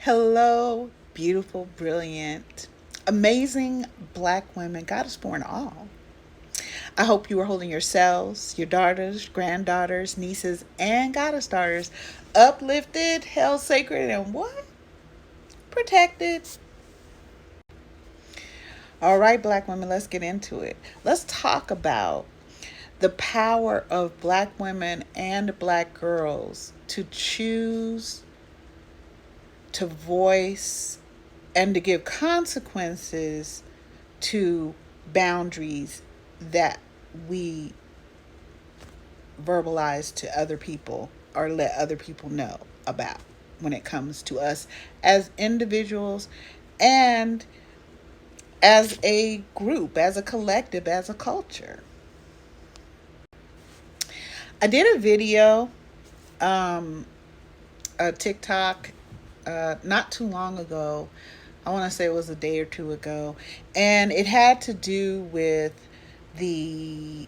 Hello, beautiful, brilliant, amazing Black women, goddess born all. I hope you are holding yourselves, your daughters, granddaughters, nieces, and goddess daughters uplifted, held sacred, and what? Protected. All right, Black women, let's get into it. Let's talk about the power of Black women and Black girls to choose, to voice, and to give consequences to boundaries that we verbalize to other people or let other people know about when it comes to us as individuals and as a group, as a collective, as a culture. I did a video, um, a TikTok, not too long ago. I want to say it was a day or two ago. And it had to do with the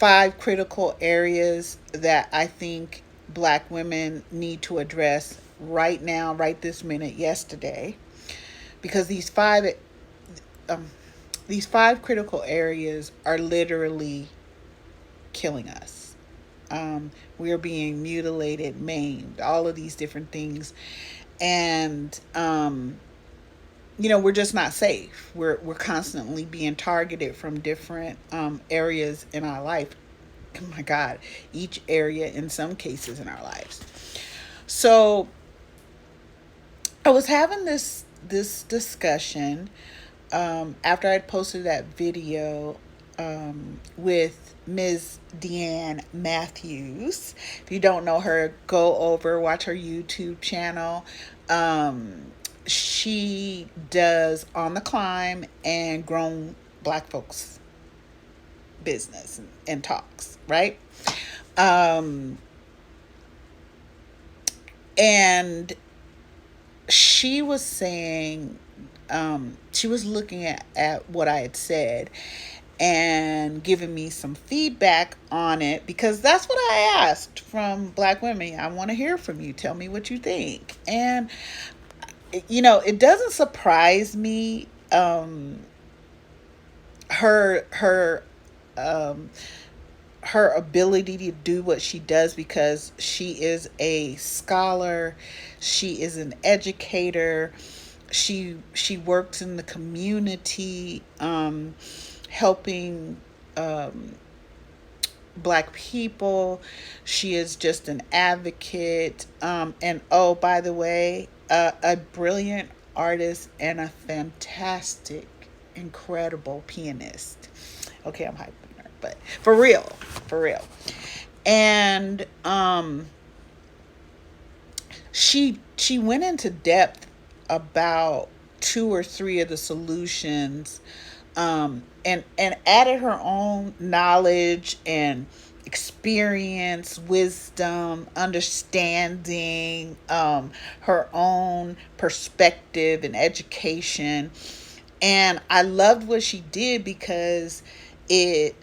five critical areas that I think Black women need to address right now, right this minute, yesterday. Because um, these five critical areas are literally killing us. We are being mutilated, maimed, all of these different things. And we're just not safe. We're constantly being targeted from different areas in our life. Oh my God, each area in some cases in our lives. So I was having this discussion after I'd posted that video with Ms. Deanne Matthews. If you don't know her, go over, watch her YouTube channel. She does On the Climb and Grown Black Folks Business and talks, right? Um, and she was saying, she was looking at what I had said and giving me some feedback on it because that's what I asked from Black women. I want to hear from you. Tell me what you think. And it doesn't surprise me, her um her ability to do what she does because she is a scholar, she is an educator, she works in the community, helping um Black people. She is just an advocate, and oh, by the way, a brilliant artist and a fantastic, incredible pianist. Okay, I'm hyping her, but for real. And she went into depth about two or three of the solutions, and added her own knowledge and experience, wisdom, understanding, her own perspective and education. And I loved what she did because it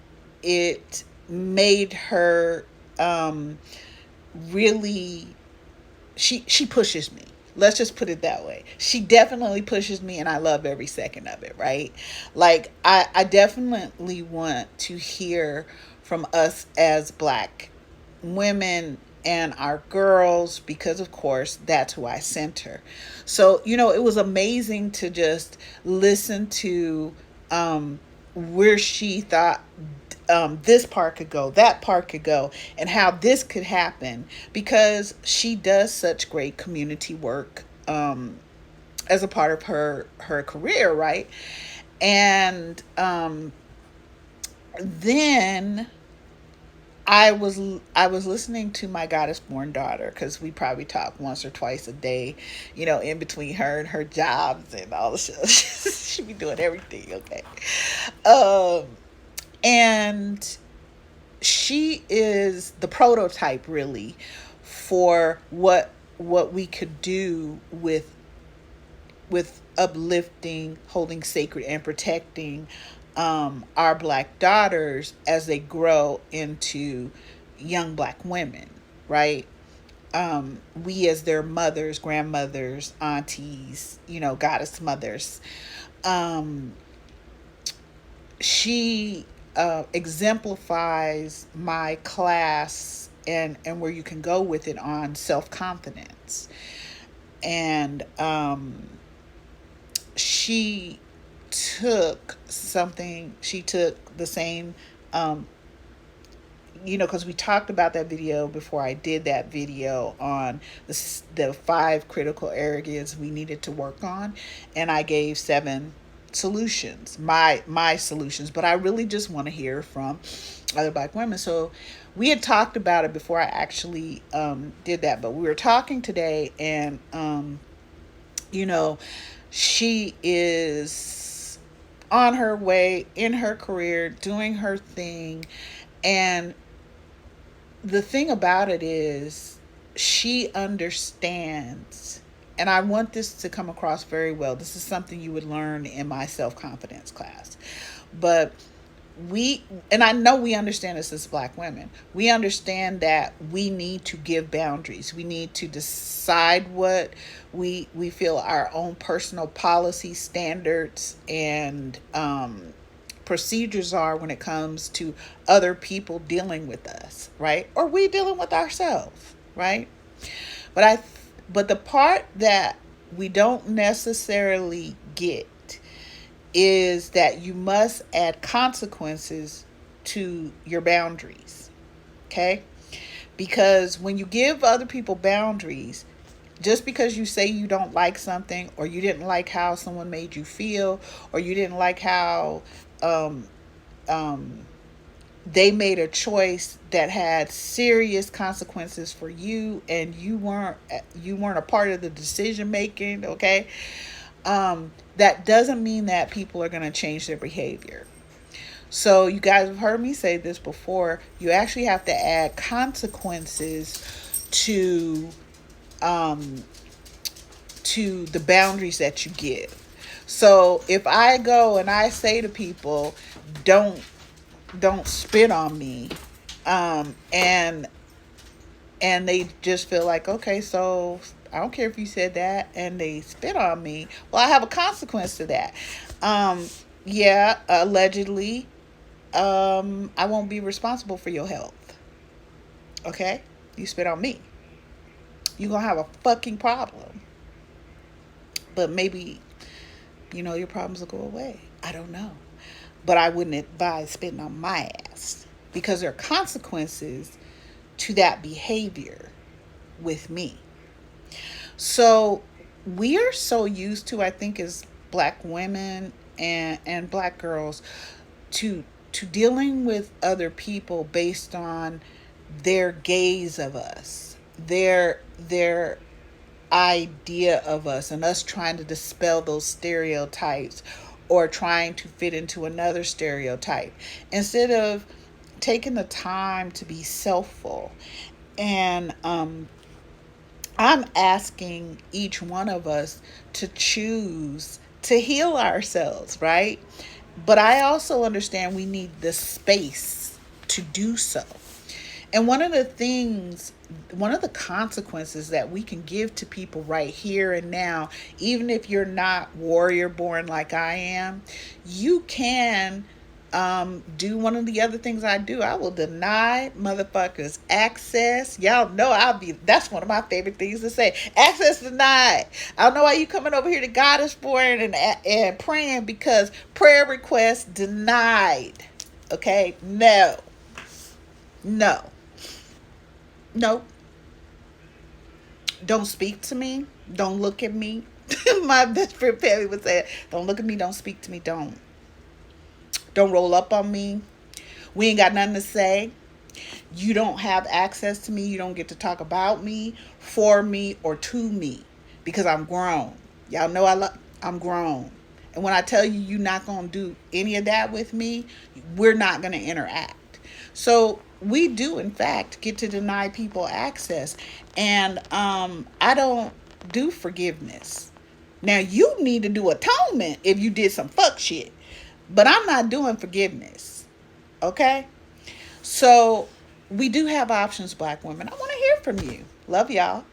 it made her really, she pushes me. Let's just put it that way. She definitely pushes me, and I love every second of it, right? Like, I definitely want to hear from us as Black women and our girls because, of course, that's who I center. So, it was amazing to just listen to where she thought this part could go, that part could go, and how this could happen because she does such great community work as a part of her career, right? And then I was listening to my goddess born daughter because we probably talk once or twice a day, in between her and her jobs and all the shit. She be doing everything, okay. Um, and she is the prototype really for what we could do with uplifting, holding sacred, and protecting our Black daughters as they grow into young Black women, right? we as their mothers, grandmothers, aunties, goddess mothers. Um, she exemplifies my class and where you can go with it on self-confidence. And she she took the same, um, because we talked about that video before I did that video on the 5 critical areas we needed to work on, and I gave 7 solutions, my solutions. But I really just want to hear from other Black women. So we had talked about it before I actually did that, but we were talking today, and you know, she is on her way in her career, doing her thing, and the thing about it is she understands, and I want this to come across very well. This is something you would learn in my self-confidence class. But and I know we understand this as Black women. We understand that we need to give boundaries. We need to decide what we feel our own personal policy standards and procedures are when it comes to other people dealing with us, right? Or we dealing with ourselves, right? But but the part that we don't necessarily get is that you must add consequences to your boundaries. Okay? Because when you give other people boundaries, just because you say you don't like something, or you didn't like how someone made you feel, or you didn't like how um, um, they made a choice that had serious consequences for you, and you weren't a part of the decision making. Okay, that doesn't mean that people are going to change their behavior. So you guys have heard me say this before. You actually have to add consequences to um, to the boundaries that you give. So if I go and I say to people, don't spit on me, and they just feel like, okay, so I don't care if you said that, and they spit on me, well, I have a consequence to that. Yeah, allegedly, I won't be responsible for your health. Okay, you spit on me, you're gonna have a fucking problem. But maybe, your problems will go away. I don't know. But I wouldn't advise spitting on my ass, because there are consequences to that behavior with me. So we are so used to, I think, as Black women and Black girls, to dealing with other people based on their gaze of us, their idea of us, and us trying to dispel those stereotypes or trying to fit into another stereotype, instead of taking the time to be selfful. And I'm asking each one of us to choose to heal ourselves, right? But I also understand we need the space to do so. And one of the consequences that we can give to people right here and now, even if you're not warrior born like I am, you can do one of the other things I do. I will deny motherfuckers access. Y'all know that's one of my favorite things to say. Access denied. I don't know why you coming over here to Goddess for and praying, because prayer requests denied. Okay? No. No. No. Don't speak to me. Don't look at me. My best friend Perry would say, don't look at me, don't speak to me, don't roll up on me. We ain't got nothing to say. You don't have access to me. You don't get to talk about me, for me, or to me, because I'm grown. Y'all know I'm grown. And when I tell you you're not going to do any of that with me, we're not going to interact. So we do, in fact, get to deny people access. And I don't do forgiveness. Now, you need to do atonement if you did some fuck shit. But I'm not doing forgiveness. Okay? So we do have options, Black women. I want to hear from you. Love y'all.